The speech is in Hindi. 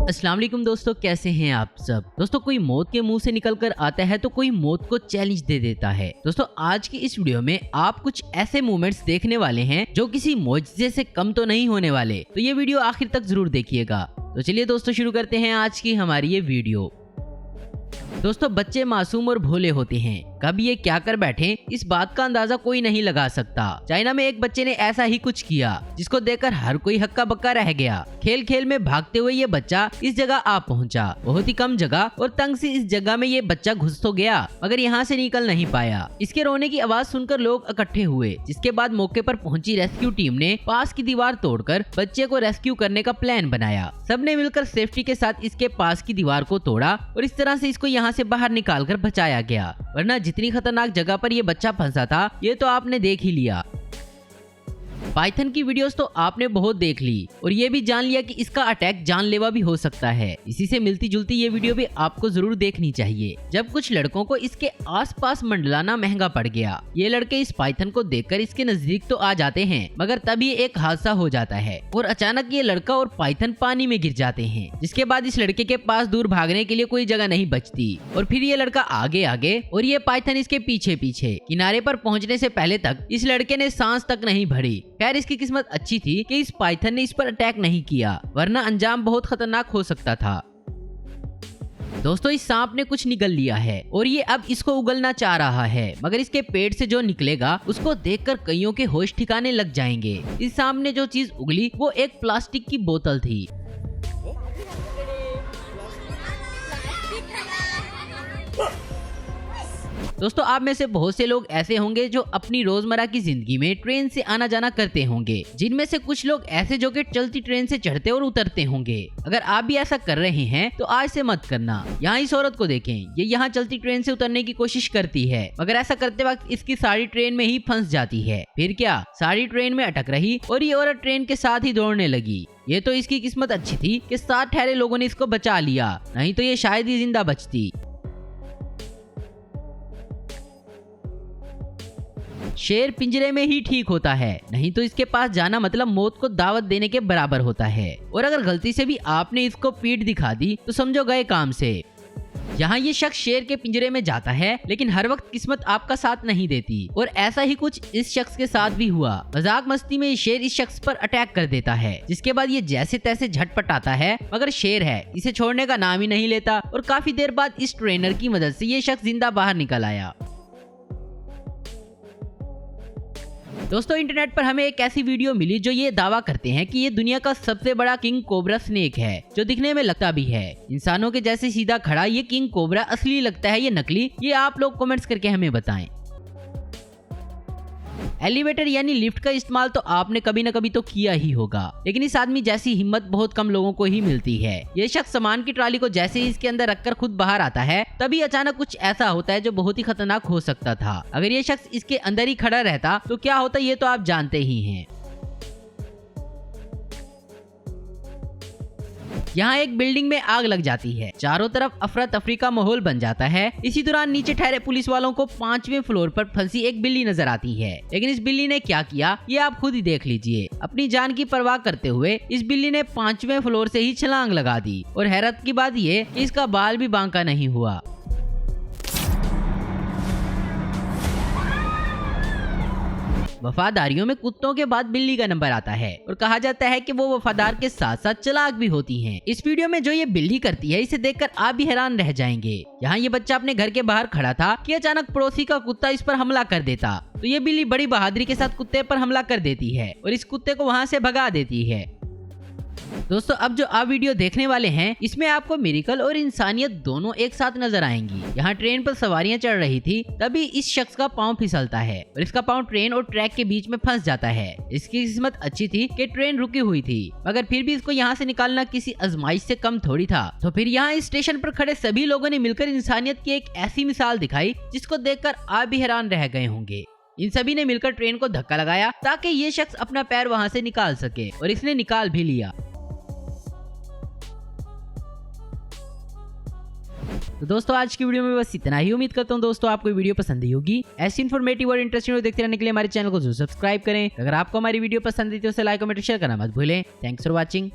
अस्सलाम वालेकुम दोस्तों, कैसे हैं आप सब। दोस्तों कोई मौत के मुंह से निकल कर आता है तो कोई मौत को चैलेंज दे देता है। दोस्तों आज की इस वीडियो में आप कुछ ऐसे मोमेंट्स देखने वाले हैं जो किसी मौजज़े से कम तो नहीं होने वाले, तो ये वीडियो आखिर तक जरूर देखिएगा। तो चलिए दोस्तों शुरू करते हैं आज की हमारी ये वीडियो। दोस्तों बच्चे मासूम और भोले होते हैं, कब ये क्या कर बैठे इस बात का अंदाजा कोई नहीं लगा सकता। चाइना में एक बच्चे ने ऐसा ही कुछ किया जिसको देखकर हर कोई हक्का बक्का रह गया। खेल खेल में भागते हुए ये बच्चा इस जगह आ पहुंचा। बहुत ही कम जगह और तंग सी इस जगह में ये बच्चा घुस तो गया मगर यहाँ से निकल नहीं पाया। इसके रोने की आवाज सुनकर लोग इकट्ठे हुए, जिसके बाद मौके पर पहुंची रेस्क्यू टीम ने पास की दीवार तोड़कर बच्चे को रेस्क्यू करने का प्लान बनाया। सबने मिलकर सेफ्टी के साथ इसके पास की दीवार को तोड़ा और इस तरह से इसको यहाँ से बाहर निकाल कर बचाया गया, वरना जितनी खतरनाक जगह पर ये बच्चा फंसा था ये तो आपने देख ही लिया। पाइथन की वीडियोस तो आपने बहुत देख ली और ये भी जान लिया कि इसका अटैक जानलेवा भी हो सकता है। इसी से मिलती जुलती ये वीडियो भी आपको जरूर देखनी चाहिए। जब कुछ लड़कों को इसके आसपास मंडलाना महंगा पड़ गया, ये लड़के इस पाइथन को देखकर इसके नजदीक तो आ जाते हैं मगर तभी एक हादसा हो जाता है और अचानक ये लड़का और पाइथन पानी में गिर जाते हैं, जिसके बाद इस लड़के के पास दूर भागने के लिए कोई जगह नहीं बचती और फिर ये लड़का आगे आगे और ये पाइथन इसके पीछे पीछे। किनारे पर पहुंचने से पहले तक इस लड़के ने सांस तक नहीं भरी। खैर इसकी किस्मत अच्छी थी कि इस पाइथन ने इस पर अटैक नहीं किया, वरना अंजाम बहुत खतरनाक हो सकता था। दोस्तों इस सांप ने कुछ निगल लिया है और ये अब इसको उगलना चाह रहा है, मगर इसके पेट से जो निकलेगा उसको देखकर कईयों के होश ठिकाने लग जाएंगे। इस सांप ने जो चीज उगली वो एक प्लास्टिक की बोतल थी। दोस्तों आप में से बहुत से लोग ऐसे होंगे जो अपनी रोजमर्रा की जिंदगी में ट्रेन से आना जाना करते होंगे, जिनमें से कुछ लोग ऐसे जो कि चलती ट्रेन से चढ़ते और उतरते होंगे। अगर आप भी ऐसा कर रहे हैं तो आज से मत करना। यहाँ इस औरत को देखें, ये यहाँ चलती ट्रेन से उतरने की कोशिश करती है मगर ऐसा करते वक्त इसकी साड़ी ट्रेन में ही फंस जाती है। फिर क्या, साड़ी ट्रेन में अटक रही और ये औरत ट्रेन के साथ ही दौड़ने लगी। ये तो इसकी किस्मत अच्छी थी कि साथ ठहरे लोगों ने इसको बचा लिया, नहीं तो ये शायद ही जिंदा बचती। शेर पिंजरे में ही ठीक होता है, नहीं तो इसके पास जाना मतलब मौत को दावत देने के बराबर होता है। और अगर गलती से भी आपने इसको पीठ दिखा दी तो समझो गए काम से। यहाँ ये शख्स शेर के पिंजरे में जाता है लेकिन हर वक्त किस्मत आपका साथ नहीं देती और ऐसा ही कुछ इस शख्स के साथ भी हुआ। मजाक मस्ती में शेर इस शख्स पर अटैक कर देता है, जिसके बाद ये जैसे तैसे झटपट आता है मगर शेर है इसे छोड़ने का नाम ही नहीं लेता और काफी देर बाद इस ट्रेनर की मदद से ये शख्स जिंदा बाहर निकल आया। दोस्तों इंटरनेट पर हमें एक ऐसी वीडियो मिली जो ये दावा करते हैं कि ये दुनिया का सबसे बड़ा किंग कोबरा स्नेक है, जो दिखने में लगता भी है इंसानों के जैसे सीधा खड़ा। ये किंग कोबरा असली लगता है ये नकली, ये आप लोग कमेंट्स करके हमें बताएं। एलिवेटर यानी लिफ्ट का इस्तेमाल तो आपने कभी न कभी तो किया ही होगा, लेकिन इस आदमी जैसी हिम्मत बहुत कम लोगों को ही मिलती है। ये शख्स सामान की ट्राली को जैसे ही इसके अंदर रखकर खुद बाहर आता है तभी अचानक कुछ ऐसा होता है जो बहुत ही खतरनाक हो सकता था। अगर ये शख्स इसके अंदर ही खड़ा रहता तो क्या होता ये तो आप जानते ही हैं। यहाँ एक बिल्डिंग में आग लग जाती है, चारों तरफ अफरा तफरी का माहौल बन जाता है। इसी दौरान नीचे ठहरे पुलिस वालों को 5वें फ्लोर पर फंसी एक बिल्ली नजर आती है, लेकिन इस बिल्ली ने क्या किया ये आप खुद ही देख लीजिए। अपनी जान की परवाह करते हुए इस बिल्ली ने 5वें फ्लोर से ही छलांग लगा दी और हैरत की बात ये कि इसका बाल भी बांका नहीं हुआ। वफादारियों में कुत्तों के बाद बिल्ली का नंबर आता है और कहा जाता है कि वो वफादार के साथ साथ चालाक भी होती हैं। इस वीडियो में जो ये बिल्ली करती है इसे देखकर आप भी हैरान रह जाएंगे। यहाँ ये बच्चा अपने घर के बाहर खड़ा था कि अचानक पड़ोसी का कुत्ता इस पर हमला कर देता, तो ये बिल्ली बड़ी बहादुरी के साथ कुत्ते पर हमला कर देती है और इस कुत्ते को वहाँ से भगा देती है। दोस्तों अब जो आप वीडियो देखने वाले हैं इसमें आपको मिरेकल और इंसानियत दोनों एक साथ नजर आएंगी। यहाँ ट्रेन पर सवारियां चढ़ रही थी, तभी इस शख्स का पांव फिसलता है और इसका पांव ट्रेन और ट्रैक के बीच में फंस जाता है। इसकी किस्मत अच्छी थी कि ट्रेन रुकी हुई थी, मगर फिर भी इसको यहाँ से निकालना किसी आजमाइश से कम थोड़ी था। तो फिर यहाँ इस स्टेशन पर खड़े सभी लोगों ने मिलकर इंसानियत की एक ऐसी मिसाल दिखाई जिसको देखकर आप भी हैरान रह गए होंगे। इन सभी ने मिलकर ट्रेन को धक्का लगाया ताकि ये शख्स अपना पैर वहाँ से निकाल सके और इसने निकाल भी लिया। तो दोस्तों आज की वीडियो में बस इतना ही। उम्मीद करता हूँ दोस्तों आपको वीडियो पसंद ही होगी। ऐसी इन्फॉर्मेटिव और इंटरेस्टिंग वीडियो देखते रहने के लिए हमारे चैनल को जरूर सब्सक्राइब करें। अगर आपको हमारी वीडियो पसंद आई तो उसे लाइक कमेंट शेयर करना मत भूलें। Thanks for watching.